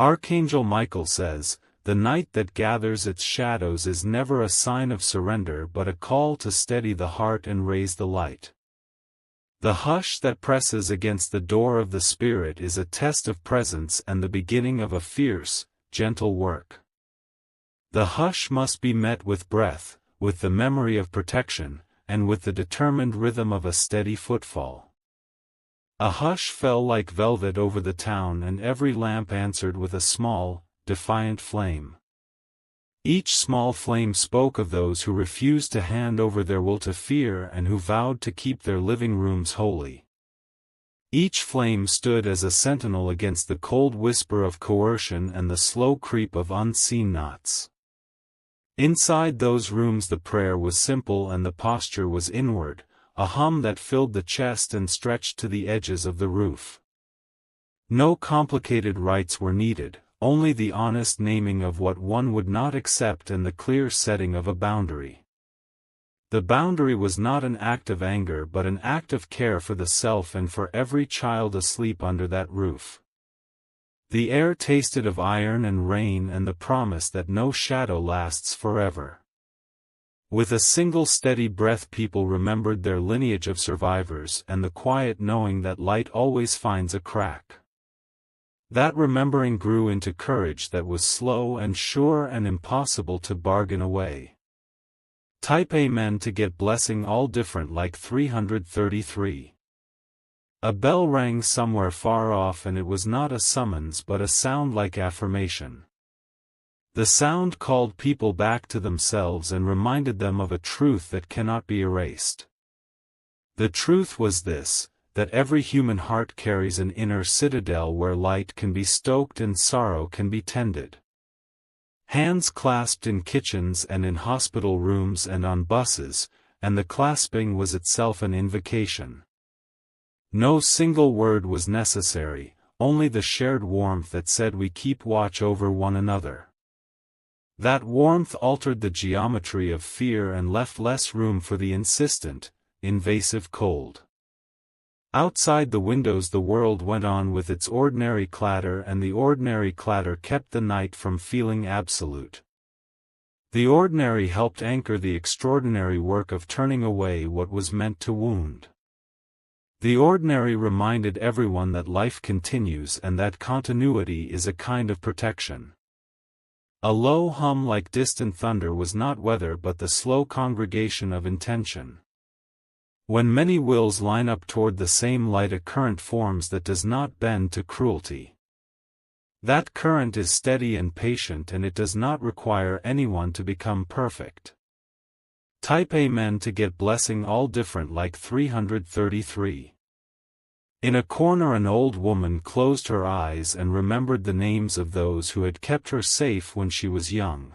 Archangel Michael says, "The night that gathers its shadows is never a sign of surrender but a call to steady the heart and raise the light." The hush that presses against the door of the spirit is a test of presence and the beginning of a fierce, gentle work. The hush must be met with breath, with the memory of protection, and with the determined rhythm of a steady footfall. A hush fell like velvet over the town, and every lamp answered with a small, defiant flame. Each small flame spoke of those who refused to hand over their will to fear and who vowed to keep their living rooms holy. Each flame stood as a sentinel against the cold whisper of coercion and the slow creep of unseen knots. Inside those rooms the prayer was simple and the posture was inward, a hum that filled the chest and stretched to the edges of the roof. No complicated rites were needed, only the honest naming of what one would not accept and the clear setting of a boundary. The boundary was not an act of anger but an act of care for the self and for every child asleep under that roof. The air tasted of iron and rain and the promise that no shadow lasts forever. With a single steady breath people remembered their lineage of survivors and the quiet knowing that light always finds a crack. That remembering grew into courage that was slow and sure and impossible to bargain away. Type Amen to get blessing all different like 333. A bell rang somewhere far off and it was not a summons but a sound like affirmation. The sound called people back to themselves and reminded them of a truth that cannot be erased. The truth was this: that every human heart carries an inner citadel where light can be stoked and sorrow can be tended. Hands clasped in kitchens and in hospital rooms and on buses, and the clasping was itself an invocation. No single word was necessary, only the shared warmth that said we keep watch over one another. That warmth altered the geometry of fear and left less room for the insistent, invasive cold. Outside the windows the world went on with its ordinary clatter and the ordinary clatter kept the night from feeling absolute. The ordinary helped anchor the extraordinary work of turning away what was meant to wound. The ordinary reminded everyone that life continues and that continuity is a kind of protection. A low hum like distant thunder was not weather but the slow congregation of intention. When many wills line up toward the same light a current forms that does not bend to cruelty. That current is steady and patient and it does not require anyone to become perfect. Type Amen to get blessing all different like 333. In a corner an old woman closed her eyes and remembered the names of those who had kept her safe when she was young.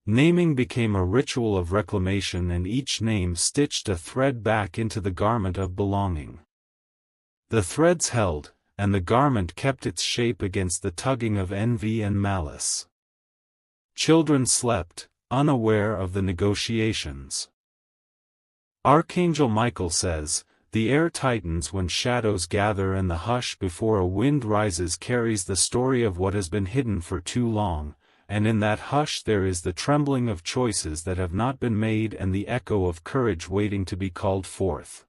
Naming became a ritual of reclamation and each name stitched a thread back into the garment of belonging. The threads held, and the garment kept its shape against the tugging of envy and malice. Children slept, unaware of the negotiations. Archangel Michael says, "The air tightens when shadows gather and the hush before a wind rises carries the story of what has been hidden for too long. And in that hush there is the trembling of choices that have not been made and the echo of courage waiting to be called forth."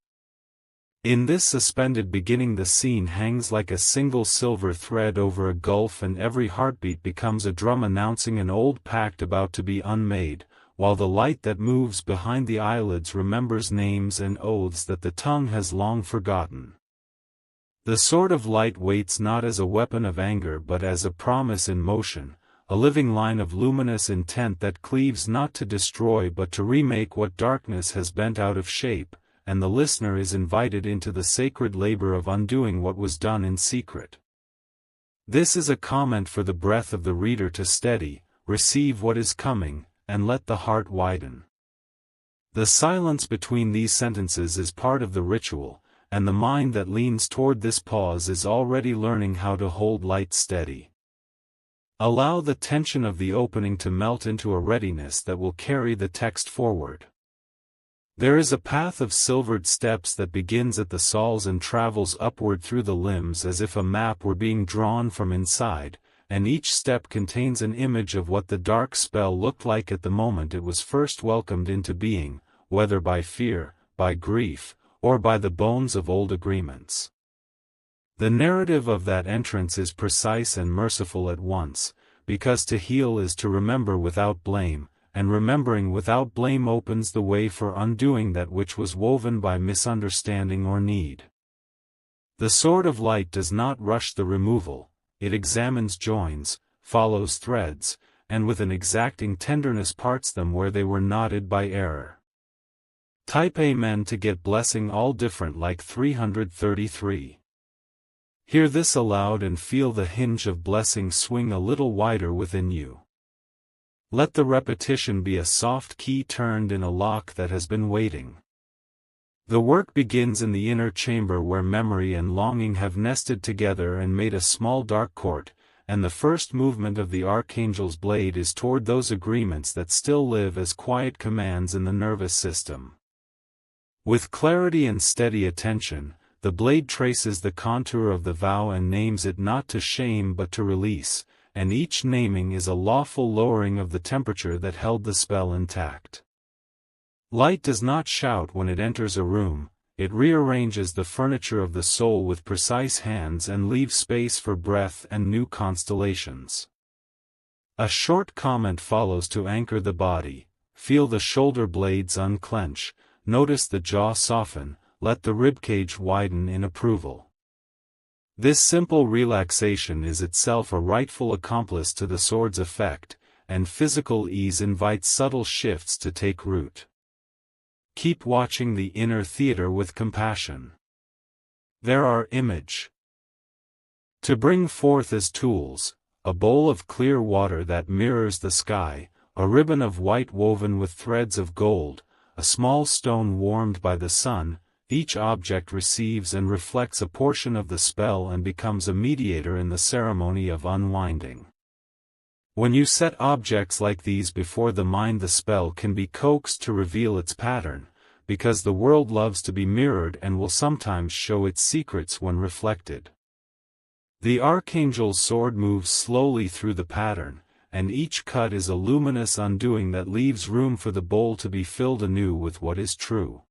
In this suspended beginning the scene hangs like a single silver thread over a gulf and every heartbeat becomes a drum announcing an old pact about to be unmade, while the light that moves behind the eyelids remembers names and oaths that the tongue has long forgotten. The sword of light waits not as a weapon of anger but as a promise in motion, a living line of luminous intent that cleaves not to destroy but to remake what darkness has bent out of shape, and the listener is invited into the sacred labor of undoing what was done in secret. This is a comment for the breath of the reader to steady, receive what is coming, and let the heart widen. The silence between these sentences is part of the ritual, and the mind that leans toward this pause is already learning how to hold light steady. Allow the tension of the opening to melt into a readiness that will carry the text forward. There is a path of silvered steps that begins at the soles and travels upward through the limbs as if a map were being drawn from inside, and each step contains an image of what the dark spell looked like at the moment it was first welcomed into being, whether by fear, by grief, or by the bones of old agreements. The narrative of that entrance is precise and merciful at once, because to heal is to remember without blame, and remembering without blame opens the way for undoing that which was woven by misunderstanding or need. The sword of light does not rush the removal, it examines joins, follows threads, and with an exacting tenderness parts them where they were knotted by error. Type Amen to get blessing all different like 333. Hear this aloud and feel the hinge of blessing swing a little wider within you. Let the repetition be a soft key turned in a lock that has been waiting. The work begins in the inner chamber where memory and longing have nested together and made a small dark court, and the first movement of the Archangel's blade is toward those agreements that still live as quiet commands in the nervous system. With clarity and steady attention, the blade traces the contour of the vow and names it not to shame but to release, and each naming is a lawful lowering of the temperature that held the spell intact. Light does not shout when it enters a room, it rearranges the furniture of the soul with precise hands and leaves space for breath and new constellations. A short comment follows to anchor the body. Feel the shoulder blades unclench, notice the jaw soften, let the ribcage widen in approval. This simple relaxation is itself a rightful accomplice to the sword's effect, and physical ease invites subtle shifts to take root. Keep watching the inner theater with compassion. There are image. To bring forth as tools, a bowl of clear water that mirrors the sky, a ribbon of white woven with threads of gold, a small stone warmed by the sun. Each object receives and reflects a portion of the spell and becomes a mediator in the ceremony of unwinding. When you set objects like these before the mind, the spell can be coaxed to reveal its pattern, because the world loves to be mirrored and will sometimes show its secrets when reflected. The Archangel's sword moves slowly through the pattern, and each cut is a luminous undoing that leaves room for the bowl to be filled anew with what is true.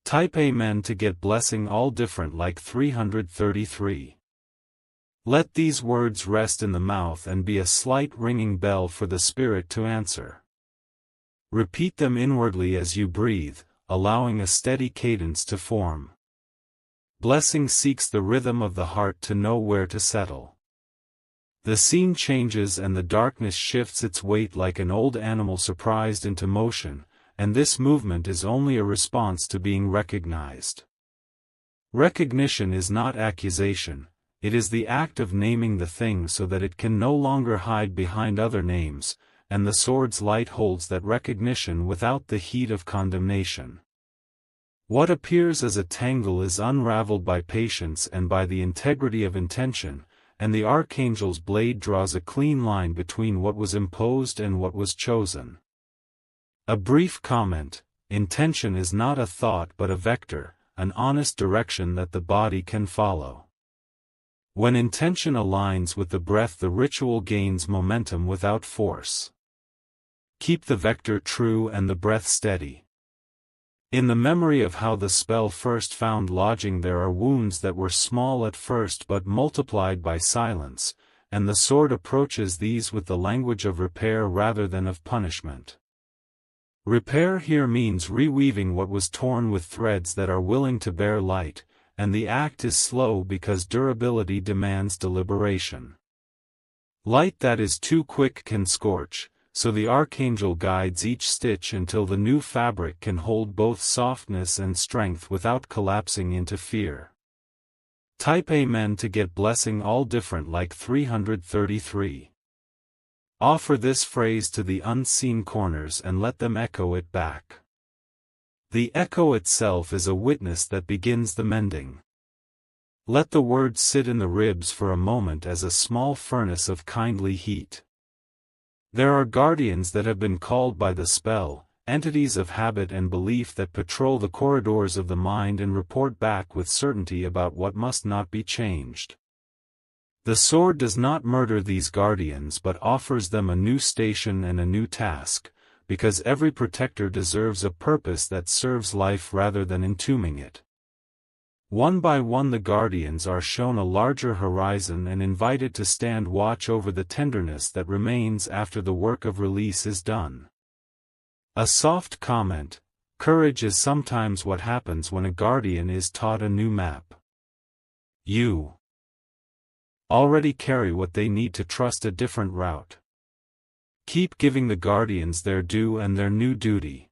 Type Amen to get blessing all different like 333. Let these words rest in the mouth and be a slight ringing bell for the spirit to answer. Repeat them inwardly as you breathe, allowing a steady cadence to form. Blessing seeks the rhythm of the heart to know where to settle. The scene changes and the darkness shifts its weight like an old animal surprised into motion, and this movement is only a response to being recognized. Recognition is not accusation, it is the act of naming the thing so that it can no longer hide behind other names, and the sword's light holds that recognition without the heat of condemnation. What appears as a tangle is unraveled by patience and by the integrity of intention, and the Archangel's blade draws a clean line between what was imposed and what was chosen. A brief comment: intention is not a thought but a vector, an honest direction that the body can follow. When intention aligns with the breath, the ritual gains momentum without force. Keep the vector true and the breath steady. In the memory of how the spell first found lodging, there are wounds that were small at first but multiplied by silence, and the sword approaches these with the language of repair rather than of punishment. Repair here means reweaving what was torn with threads that are willing to bear light, and the act is slow because durability demands deliberation. Light that is too quick can scorch, so the Archangel guides each stitch until the new fabric can hold both softness and strength without collapsing into fear. Type Amen to get blessing all different like 333. Offer this phrase to the unseen corners and let them echo it back. The echo itself is a witness that begins the mending. Let the words sit in the ribs for a moment as a small furnace of kindly heat. There are guardians that have been called by the spell, entities of habit and belief that patrol the corridors of the mind and report back with certainty about what must not be changed. The sword does not murder these guardians but offers them a new station and a new task, because every protector deserves a purpose that serves life rather than entombing it. One by one the guardians are shown a larger horizon and invited to stand watch over the tenderness that remains after the work of release is done. A soft comment: courage is sometimes what happens when a guardian is taught a new map. You already carry what they need to trust a different route. Keep giving the guardians their due and their new duty.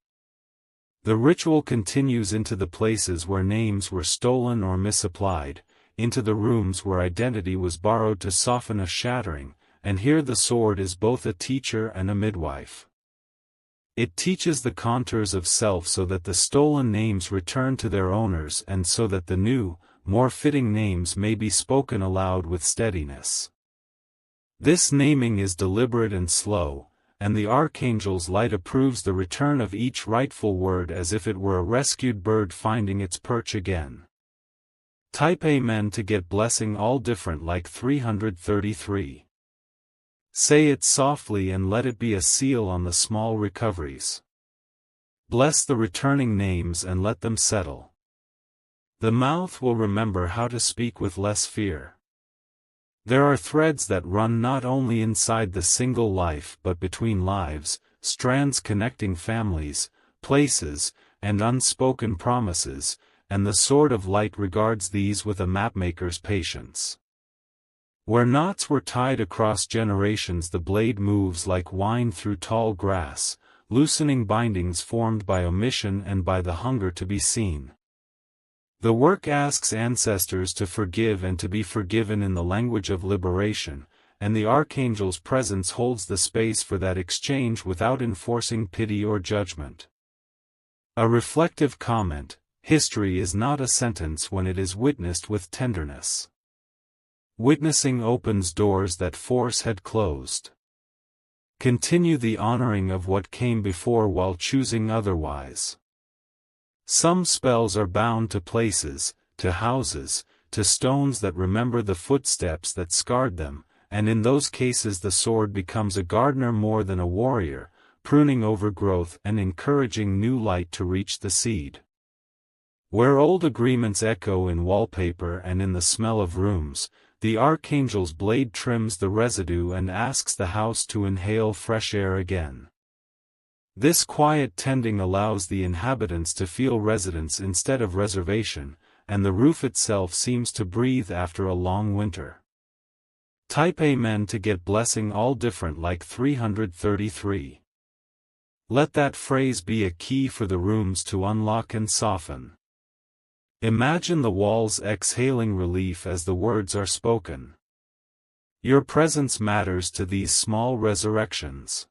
The ritual continues into the places where names were stolen or misapplied, into the rooms where identity was borrowed to soften a shattering, and here the sword is both a teacher and a midwife. It teaches the contours of self so that the stolen names return to their owners and so that the new, more fitting names may be spoken aloud with steadiness. This naming is deliberate and slow, and the Archangel's light approves the return of each rightful word as if it were a rescued bird finding its perch again. Type Amen to get blessing all different like 333. Say it softly and let it be a seal on the small recoveries. Bless the returning names and let them settle. The mouth will remember how to speak with less fear. There are threads that run not only inside the single life but between lives, strands connecting families, places, and unspoken promises, and the sword of light regards these with a mapmaker's patience. Where knots were tied across generations, the blade moves like wine through tall grass, loosening bindings formed by omission and by the hunger to be seen. The work asks ancestors to forgive and to be forgiven in the language of liberation, and the Archangel's presence holds the space for that exchange without enforcing pity or judgment. A reflective comment: history is not a sentence when it is witnessed with tenderness. Witnessing opens doors that force had closed. Continue the honoring of what came before while choosing otherwise. Some spells are bound to places, to houses, to stones that remember the footsteps that scarred them, and in those cases the sword becomes a gardener more than a warrior, pruning overgrowth and encouraging new light to reach the seed. Where old agreements echo in wallpaper and in the smell of rooms, the Archangel's blade trims the residue and asks the house to inhale fresh air again. This quiet tending allows the inhabitants to feel residence instead of reservation, and the roof itself seems to breathe after a long winter. Type Amen to get blessing all different like 333. Let that phrase be a key for the rooms to unlock and soften. Imagine the walls exhaling relief as the words are spoken. Your presence matters to these small resurrections.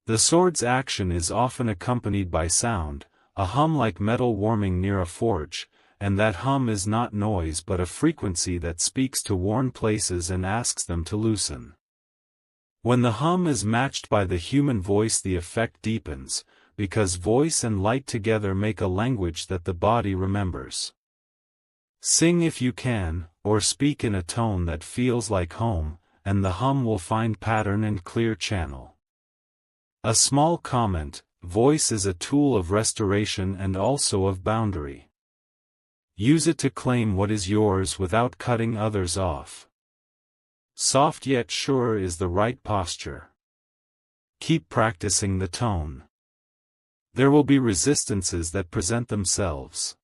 The sword's action is often accompanied by sound, a hum like metal warming near a forge, and that hum is not noise but a frequency that speaks to worn places and asks them to loosen. When the hum is matched by the human voice, the effect deepens, because voice and light together make a language that the body remembers. Sing if you can, or speak in a tone that feels like home, and the hum will find pattern and clear channel. A small comment: voice is a tool of restoration and also of boundary. Use it to claim what is yours without cutting others off. Soft yet sure is the right posture. Keep practicing the tone. There will be resistances that present themselves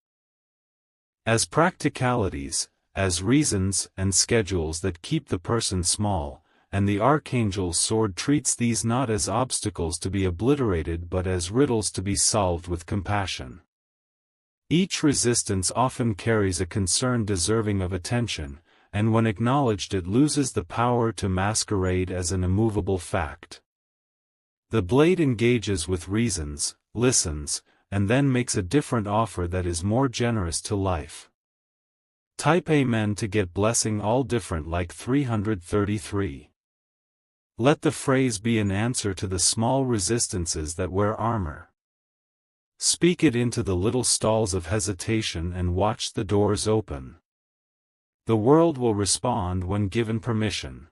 as practicalities, as reasons and schedules that keep the person small, and the Archangel's sword treats these not as obstacles to be obliterated but as riddles to be solved with compassion. Each resistance often carries a concern deserving of attention, and when acknowledged it loses the power to masquerade as an immovable fact. The blade engages with reasons, listens, and then makes a different offer that is more generous to life. Type Amen to get blessing all different like 333. Let the phrase be an answer to the small resistances that wear armor. Speak it into the little stalls of hesitation and watch the doors open. the world will respond when given permission.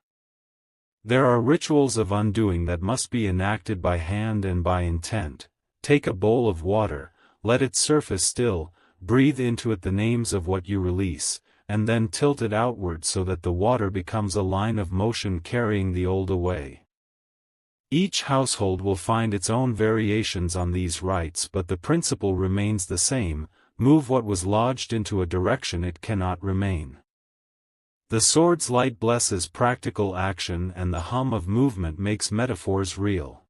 There are rituals of undoing that must be enacted by hand and by intent. Take a bowl of water, let it surface still, breathe into it the names of what you release, and then tilt it outward so that the water becomes a line of motion carrying the old away. Each household will find its own variations on these rites, but the principle remains the same: move what was lodged into a direction it cannot remain. The sword's light blesses practical action, and the hum of movement makes metaphors real.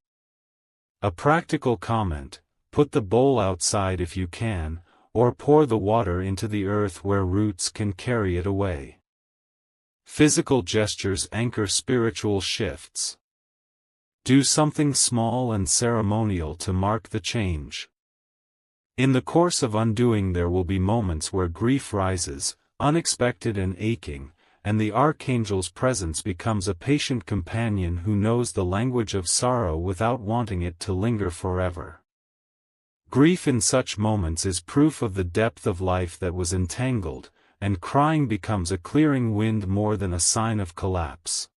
A practical comment: put the bowl outside if you can, or pour the water into the earth where roots can carry it away. Physical gestures anchor spiritual shifts. Do something small and ceremonial to mark the change. In the course of undoing there will be moments where grief rises, unexpected and aching, and the Archangel's presence becomes a patient companion who knows the language of sorrow without wanting it to linger forever. Grief in such moments is proof of the depth of life that was entangled, and crying becomes a clearing wind more than a sign of collapse.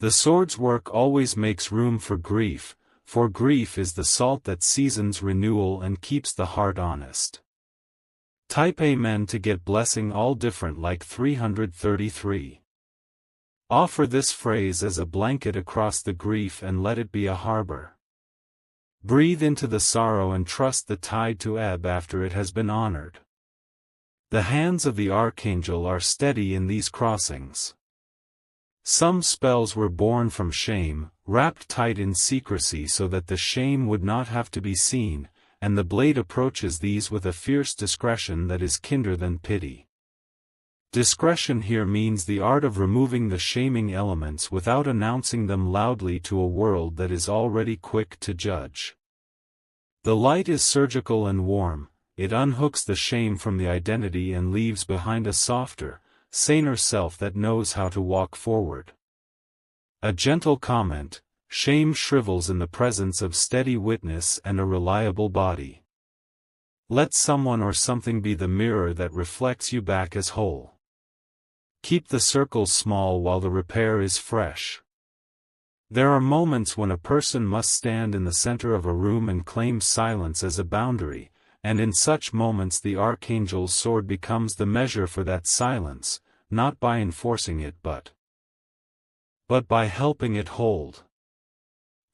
The sword's work always makes room for grief, for grief is the salt that seasons renewal and keeps the heart honest. Type Amen to get blessing all different like 333. Offer this phrase as a blanket across the grief and let it be a harbor. Breathe into the sorrow and trust the tide to ebb after it has been honored. The hands of the Archangel are steady in these crossings. Some spells were born from shame, wrapped tight in secrecy so that the shame would not have to be seen, and the blade approaches these with a fierce discretion that is kinder than pity. Discretion here means the art of removing the shaming elements without announcing them loudly to a world that is already quick to judge. The light is surgical and warm, it unhooks the shame from the identity and leaves behind a softer, saner self that knows how to walk forward. A gentle comment: shame shrivels in the presence of steady witness and a reliable body. Let someone or something be the mirror that reflects you back as whole. Keep the circles small while the repair is fresh. There are moments when a person must stand in the center of a room and claim silence as a boundary, and in such moments the Archangel's sword becomes the measure for that silence, not by enforcing it but by helping it hold.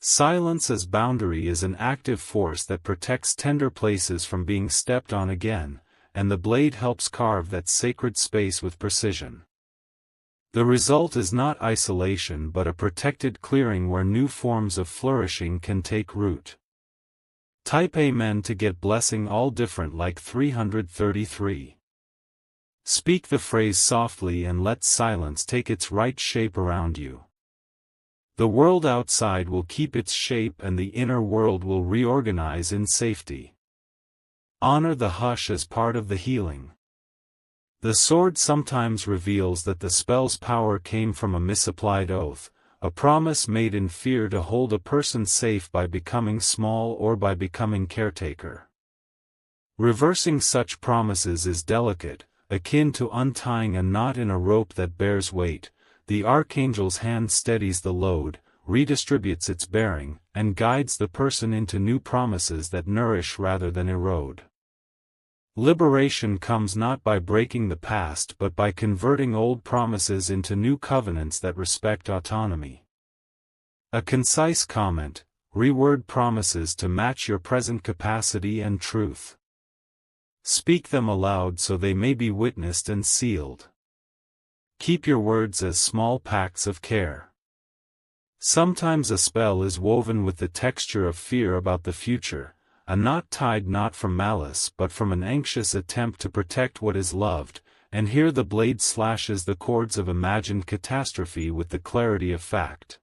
Silence as boundary is an active force that protects tender places from being stepped on again, and the blade helps carve that sacred space with precision. The result is not isolation but a protected clearing where new forms of flourishing can take root. Type Amen to get blessing all different like 333. Speak the phrase softly and let silence take its right shape around you. The world outside will keep its shape and the inner world will reorganize in safety. Honor the hush as part of the healing. The sword sometimes reveals that the spell's power came from a misapplied oath, a promise made in fear to hold a person safe by becoming small or by becoming caretaker. Reversing such promises is delicate, akin to untying a knot in a rope that bears weight. The Archangel's hand steadies the load, redistributes its bearing, and guides the person into new promises that nourish rather than erode. Liberation comes not by breaking the past but by converting old promises into new covenants that respect autonomy. A concise comment: reword promises to match your present capacity and truth. Speak them aloud so they may be witnessed and sealed. Keep your words as small pacts of care. Sometimes a spell is woven with the texture of fear about the future, a knot tied not from malice but from an anxious attempt to protect what is loved, and here the blade slashes the cords of imagined catastrophe with the clarity of fact.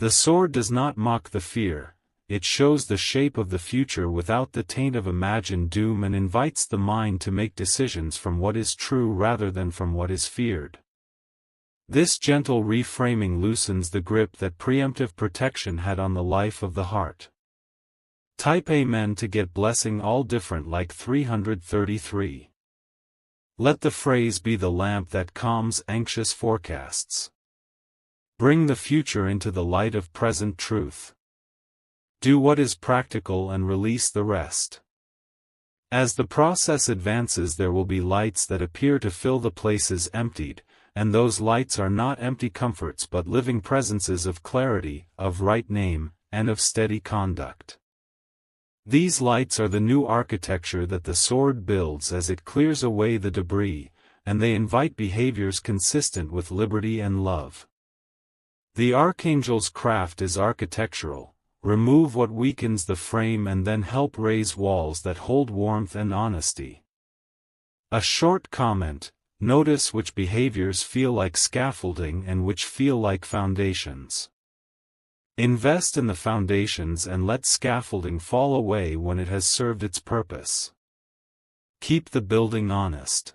The sword does not mock the fear, it shows the shape of the future without the taint of imagined doom and invites the mind to make decisions from what is true rather than from what is feared. This gentle reframing loosens the grip that preemptive protection had on the life of the heart. Type Amen to get blessing all different like 333. Let the phrase be the lamp that calms anxious forecasts. Bring the future into the light of present truth. Do what is practical and release the rest. As the process advances, there will be lights that appear to fill the places emptied, and those lights are not empty comforts but living presences of clarity, of right name, and of steady conduct. These lights are the new architecture that the sword builds as it clears away the debris, and they invite behaviors consistent with liberty and love. The Archangel's craft is architectural. Remove what weakens the frame and then help raise walls that hold warmth and honesty. A short comment: notice which behaviors feel like scaffolding and which feel like foundations. Invest in the foundations and let scaffolding fall away when it has served its purpose. Keep the building honest.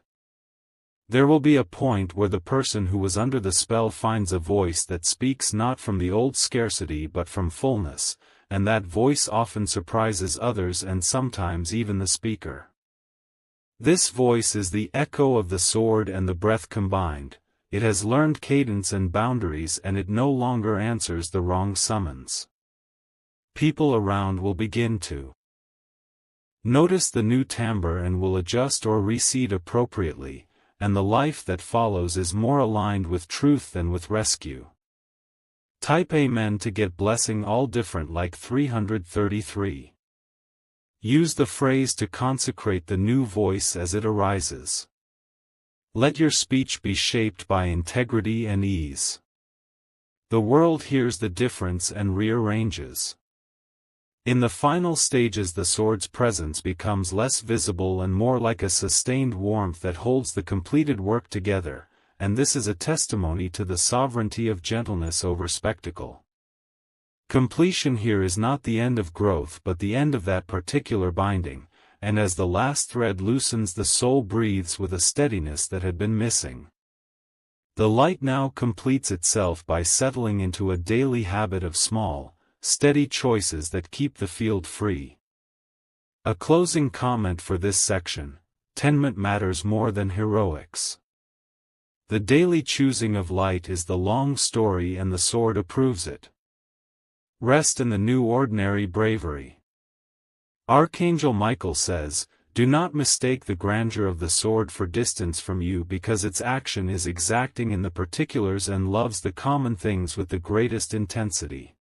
There will be a point where the person who was under the spell finds a voice that speaks not from the old scarcity but from fullness, and that voice often surprises others and sometimes even the speaker. This voice is the echo of the sword and the breath combined. It has learned cadence and boundaries, and it no longer answers the wrong summons. People around will begin to notice the new timbre and will adjust or recede appropriately, and the life that follows is more aligned with truth than with rescue. Type Amen to get blessing all different like 333. Use the phrase to consecrate the new voice as it arises. Let your speech be shaped by integrity and ease. The world hears the difference and rearranges. In the final stages, the sword's presence becomes less visible and more like a sustained warmth that holds the completed work together, and this is a testimony to the sovereignty of gentleness over spectacle. Completion here is not the end of growth but the end of that particular binding, and as the last thread loosens, the soul breathes with a steadiness that had been missing. The light now completes itself by settling into a daily habit of small, steady choices that keep the field free. A closing comment for this section: tenement matters more than heroics. The daily choosing of light is the long story, and the sword approves it. Rest in the new ordinary bravery. Archangel Michael says, "Do not mistake the grandeur of the sword for distance from you, because its action is exacting in the particulars and loves the common things with the greatest intensity."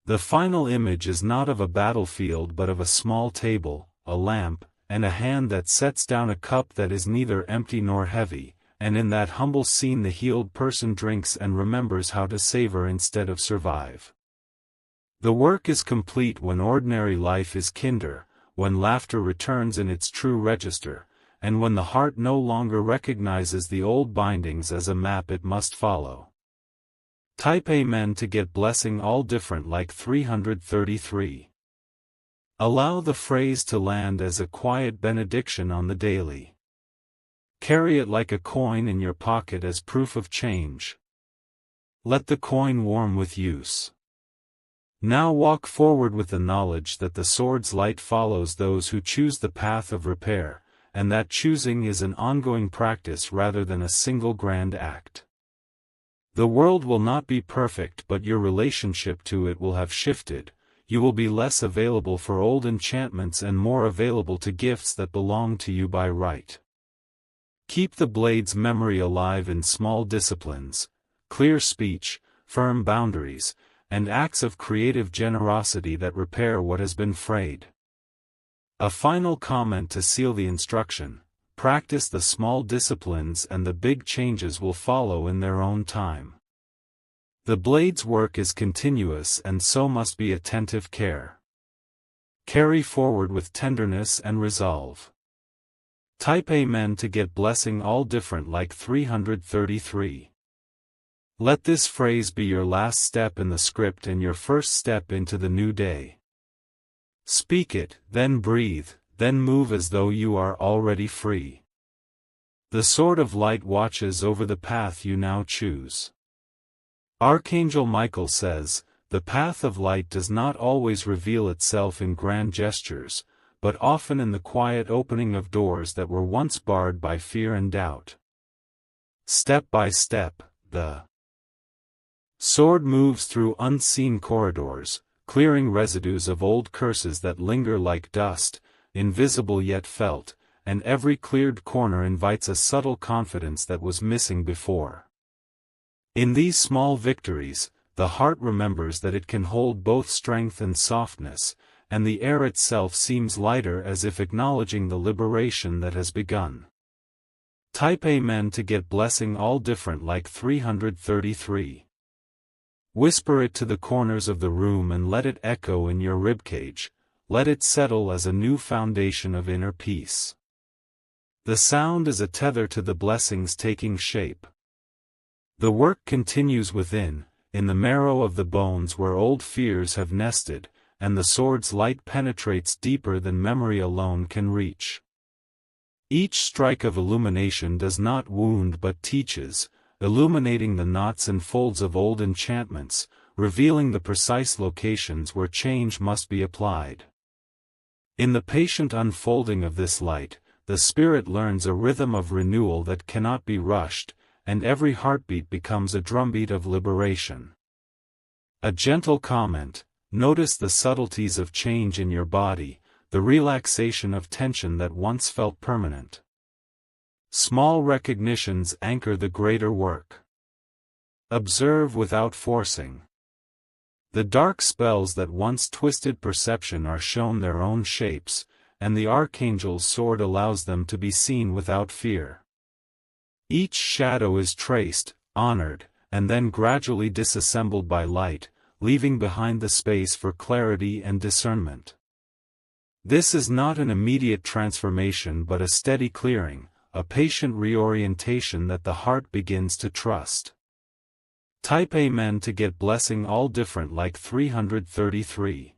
The final image is not of a battlefield but of a small table, a lamp, and a hand that sets down a cup that is neither empty nor heavy, and in that humble scene the healed person drinks and remembers how to savor instead of survive. The work is complete when ordinary life is kinder, when laughter returns in its true register, and when the heart no longer recognizes the old bindings as a map it must follow. Type Amen to get blessing all different like 333. Allow the phrase to land as a quiet benediction on the daily. Carry it like a coin in your pocket as proof of change. Let the coin warm with use. Now walk forward with the knowledge that the sword's light follows those who choose the path of repair, and that choosing is an ongoing practice rather than a single grand act. The world will not be perfect, but your relationship to it will have shifted. You will be less available for old enchantments and more available to gifts that belong to you by right. Keep the blade's memory alive in small disciplines, clear speech, firm boundaries, and acts of creative generosity that repair what has been frayed. A final comment to seal the instruction: practice the small disciplines and the big changes will follow in their own time. The blade's work is continuous, and so must be attentive care. Carry forward with tenderness and resolve. Type Amen to get blessing all different like 333. Let this phrase be your last step in the script and your first step into the new day. Speak it, then breathe, then move as though you are already free. The sword of light watches over the path you now choose. Archangel Michael says, "The path of light does not always reveal itself in grand gestures, but often in the quiet opening of doors that were once barred by fear and doubt. Step by step, the sword moves through unseen corridors, clearing residues of old curses that linger like dust, invisible yet felt, and every cleared corner invites a subtle confidence that was missing before. In these small victories, the heart remembers that it can hold both strength and softness, and the air itself seems lighter as if acknowledging the liberation that has begun. Type Amen to get blessing all different like 333. Whisper it to the corners of the room and let it echo in your ribcage, let it settle as a new foundation of inner peace. The sound is a tether to the blessings taking shape. The work continues within, in the marrow of the bones where old fears have nested, and the sword's light penetrates deeper than memory alone can reach. Each strike of illumination does not wound but teaches, illuminating the knots and folds of old enchantments, revealing the precise locations where change must be applied. In the patient unfolding of this light, the spirit learns a rhythm of renewal that cannot be rushed, and every heartbeat becomes a drumbeat of liberation. A gentle comment: notice the subtleties of change in your body, the relaxation of tension that once felt permanent. Small recognitions anchor the greater work. Observe without forcing. The dark spells that once twisted perception are shown their own shapes, and the Archangel's sword allows them to be seen without fear. Each shadow is traced, honored, and then gradually disassembled by light, leaving behind the space for clarity and discernment. This is not an immediate transformation but a steady clearing, a patient reorientation that the heart begins to trust. Type Amen to get blessing all different like 333.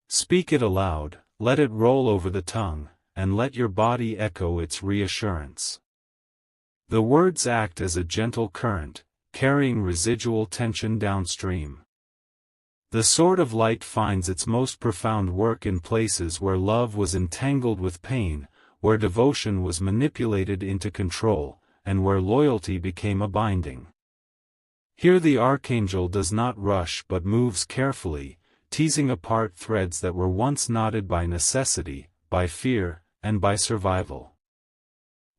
Speak it aloud, let it roll over the tongue, and let your body echo its reassurance. The words act as a gentle current, carrying residual tension downstream. The sword of light finds its most profound work in places where love was entangled with pain, where devotion was manipulated into control, and where loyalty became a binding. Here the Archangel does not rush but moves carefully, teasing apart threads that were once knotted by necessity, by fear, and by survival.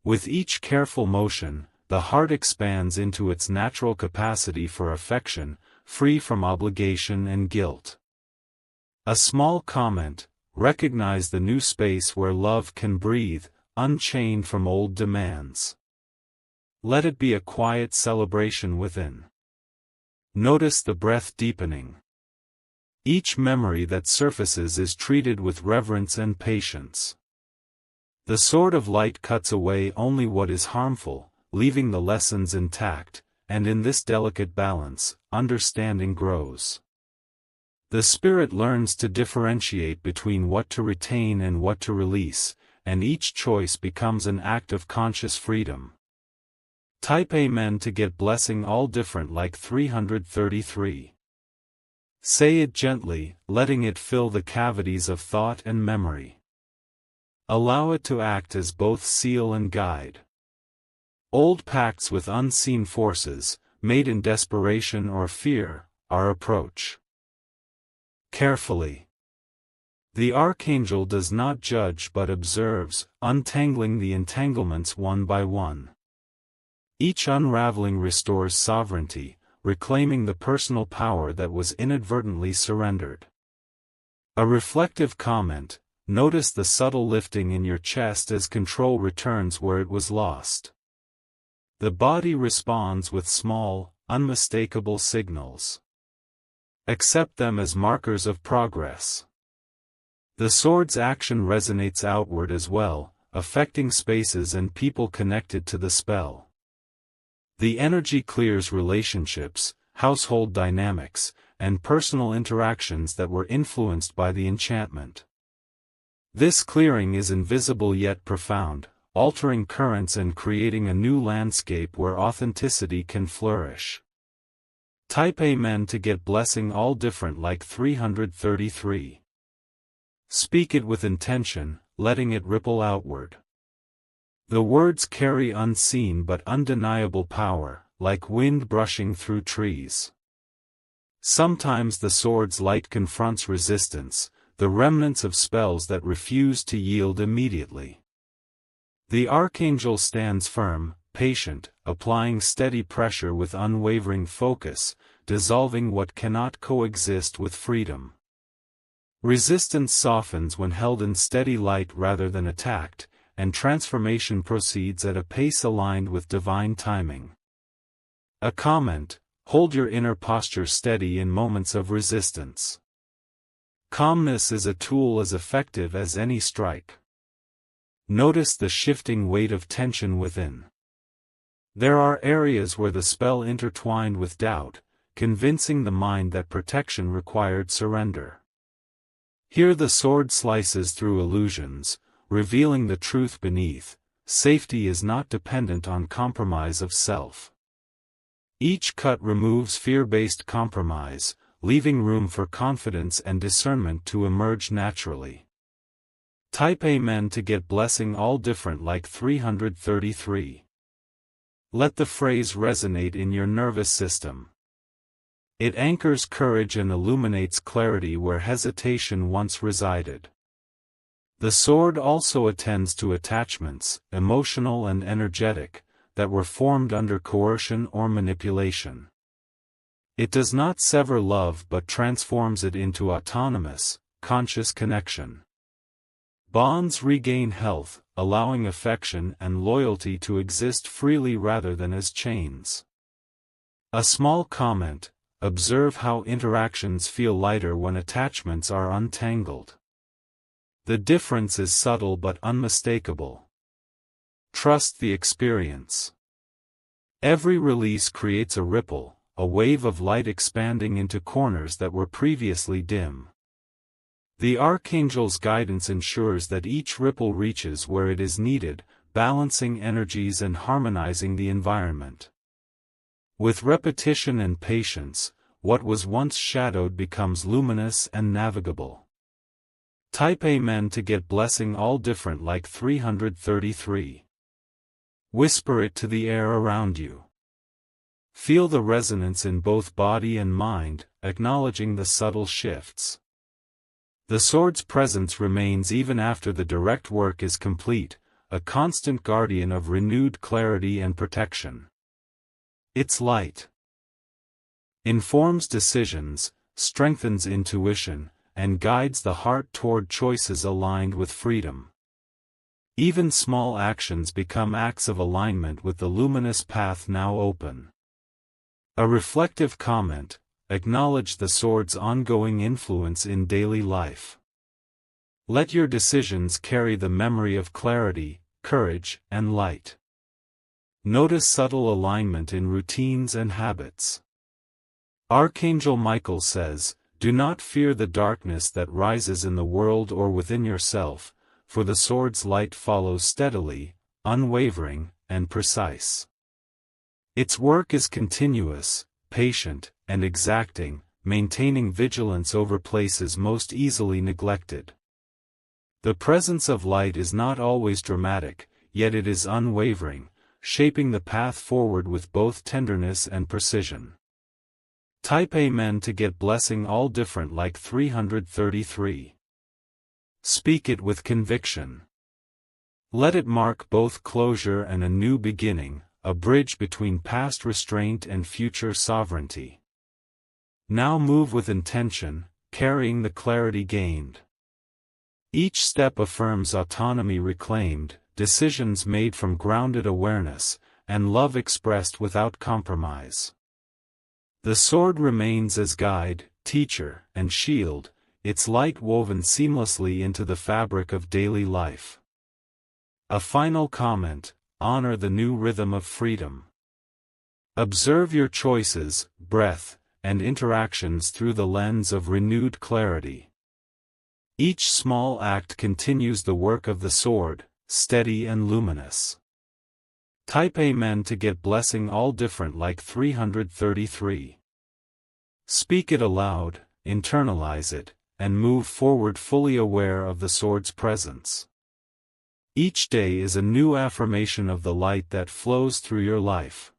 With each careful motion, the heart expands into its natural capacity for affection, free from obligation and guilt. A small comment: recognize the new space where love can breathe, unchained from old demands. Let it be a quiet celebration within. Notice the breath deepening. Each memory that surfaces is treated with reverence and patience. The sword of light cuts away only what is harmful, leaving the lessons intact, and in this delicate balance, understanding grows. The spirit learns to differentiate between what to retain and what to release, and each choice becomes an act of conscious freedom. Type Amen to get blessing all different like 333. Say it gently, letting it fill the cavities of thought and memory. Allow it to act as both seal and guide. Old pacts with unseen forces, made in desperation or fear, are approach. Carefully. The Archangel does not judge but observes, untangling the entanglements one by one. Each unraveling restores sovereignty, reclaiming the personal power that was inadvertently surrendered. A reflective comment: notice the subtle lifting in your chest as control returns where it was lost. The body responds with small, unmistakable signals. Accept them as markers of progress. The sword's action resonates outward as well, affecting spaces and people connected to the spell. The energy clears relationships, household dynamics, and personal interactions that were influenced by the enchantment. This clearing is invisible yet profound, altering currents and creating a new landscape where authenticity can flourish. Type Amen to get blessing all different like 333. Speak it with intention, letting it ripple outward. The words carry unseen but undeniable power, like wind brushing through trees. Sometimes the sword's light confronts resistance, the remnants of spells that refuse to yield immediately. The Archangel stands firm, patient, applying steady pressure with unwavering focus, dissolving what cannot coexist with freedom. Resistance softens when held in steady light rather than attacked, and transformation proceeds at a pace aligned with divine timing. A comment: hold your inner posture steady in moments of resistance. Calmness is a tool as effective as any strike. Notice the shifting weight of tension within. There are areas where the spell intertwined with doubt, convincing the mind that protection required surrender. Here the sword slices through illusions, revealing the truth beneath: safety is not dependent on compromise of self. Each cut removes fear-based compromise, leaving room for confidence and discernment to emerge naturally. Type Amen to get blessing all different like 333. Let the phrase resonate in your nervous system. It anchors courage and illuminates clarity where hesitation once resided. The sword also attends to attachments, emotional and energetic, that were formed under coercion or manipulation. It does not sever love but transforms it into autonomous, conscious connection. Bonds regain health, allowing affection and loyalty to exist freely rather than as chains. A small comment: observe how interactions feel lighter when attachments are untangled. The difference is subtle but unmistakable. Trust the experience. Every release creates a ripple, a wave of light expanding into corners that were previously dim. The Archangel's guidance ensures that each ripple reaches where it is needed, balancing energies and harmonizing the environment. With repetition and patience, what was once shadowed becomes luminous and navigable. Type Amen to get blessing all different like 333. Whisper it to the air around you. Feel the resonance in both body and mind, acknowledging the subtle shifts. The sword's presence remains even after the direct work is complete, a constant guardian of renewed clarity and protection. Its light informs decisions, strengthens intuition, and guides the heart toward choices aligned with freedom. Even small actions become acts of alignment with the luminous path now open. A reflective comment: acknowledge the sword's ongoing influence in daily life. Let your decisions carry the memory of clarity, courage, and light. Notice subtle alignment in routines and habits. Archangel Michael says, "Do not fear the darkness that rises in the world or within yourself, for the sword's light follows steadily, unwavering, and precise. Its work is continuous, patient, and exacting, maintaining vigilance over places most easily neglected." The presence of light is not always dramatic, yet it is unwavering, shaping the path forward with both tenderness and precision. Type Amen to get blessing all different like 333. Speak it with conviction. Let it mark both closure and a new beginning, a bridge between past restraint and future sovereignty. Now move with intention, carrying the clarity gained. Each step affirms autonomy reclaimed, decisions made from grounded awareness, and love expressed without compromise. The sword remains as guide, teacher, and shield, its light woven seamlessly into the fabric of daily life. A final comment: honor the new rhythm of freedom. Observe your choices, breath, and interactions through the lens of renewed clarity. Each small act continues the work of the sword, steady and luminous. Type Amen to get blessing all different like 333. Speak it aloud, internalize it, and move forward fully aware of the sword's presence. Each day is a new affirmation of the light that flows through your life.